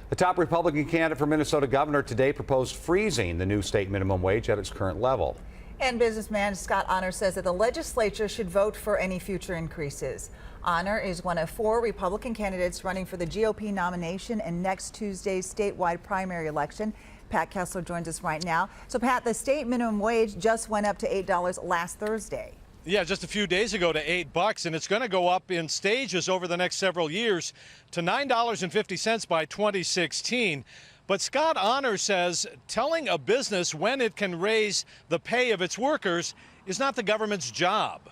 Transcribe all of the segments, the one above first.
The top Republican candidate for Minnesota governor today proposed freezing the new state minimum wage at its current level. And businessman Scott Honor says that the legislature should vote for any future increases. Honor is one of 4 Republican candidates running for the GOP nomination in next Tuesday's statewide primary election. Pat Kessler joins us right now. So Pat, the state minimum wage just went up to $8 last Thursday. Yeah, just a few days ago to $8, and it's going to go up in stages over the next several years to $9.50 by 2016. But Scott Honor says telling a business when it can raise the pay of its workers is not the government's job.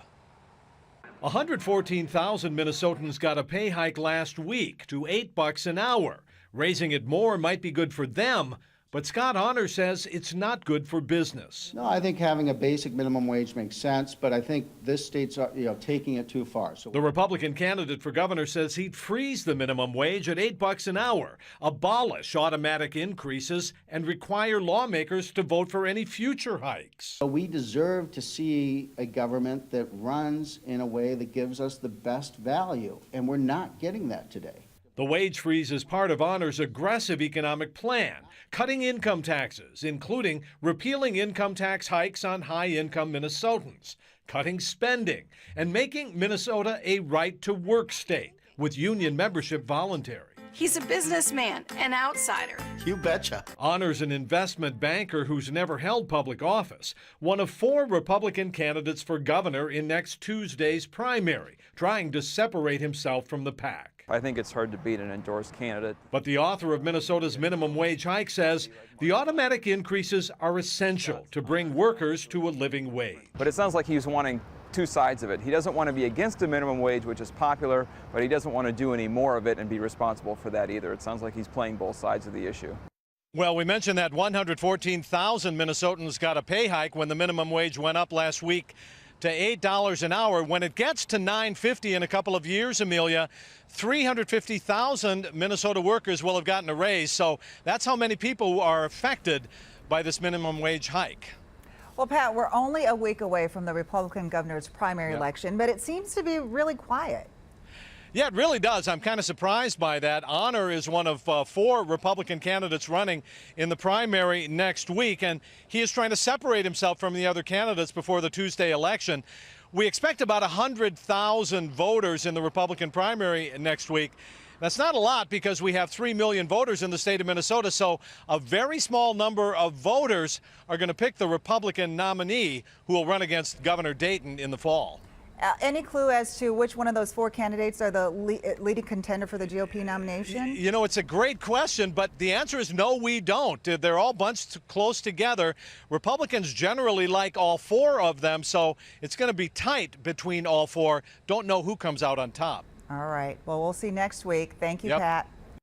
114,000 Minnesotans got a pay hike last week to $8 an hour. Raising it more might be good for them, but Scott Honor says it's not good for business. No, I think having a basic minimum wage makes sense, but I think this state's taking it too far. So the Republican candidate for governor says he'd freeze the minimum wage at $8 an hour, abolish automatic increases, and require lawmakers to vote for any future hikes. we deserve to see a government that runs in a way that gives us the best value, and we're not getting that today. The wage freeze is part of Honor's aggressive economic plan, cutting income taxes, including repealing income tax hikes on high-income Minnesotans, cutting spending, and making Minnesota a right-to-work state with union membership voluntary. He's a businessman, an outsider. You betcha. Honor's an investment banker who's never held public office, one of 4 Republican candidates for governor in next Tuesday's primary, trying to separate himself from the pack. I think it's hard to beat an endorsed candidate. But the author of Minnesota's minimum wage hike says the automatic increases are essential to bring workers to a living wage. But it sounds like he's wanting 2 sides of it. He doesn't want to be against the minimum wage, which is popular, but he doesn't want to do any more of it and be responsible for that either. It sounds like he's playing both sides of the issue. Well, we mentioned that 114,000 Minnesotans got a pay hike when the minimum wage went up last week to $8 an hour. When it gets to $9.50 in a couple of years, Amelia, 350,000 Minnesota workers will have gotten a raise. So that's how many people are affected by this minimum wage hike. Well, Pat, we're only a week away from the Republican governor's primary election, but it seems to be really quiet. Yeah, it really does. I'm kind of surprised by that. Honor is one of 4 Republican candidates running in the primary next week, and he is trying to separate himself from the other candidates before the Tuesday election. We expect about 100,000 voters in the Republican primary next week. That's not a lot because we have 3 million voters in the state of Minnesota, so a very small number of voters are going to pick the Republican nominee who will run against Governor Dayton in the fall. Any clue as to which one of those 4 candidates are the leading contender for the GOP nomination? You know, it's a great question, but the answer is no, we don't. They're all bunched close together. Republicans generally like all 4 of them, so it's going to be tight between all 4. Don't know who comes out on top. All right. Well, we'll see next week. Thank you, Pat.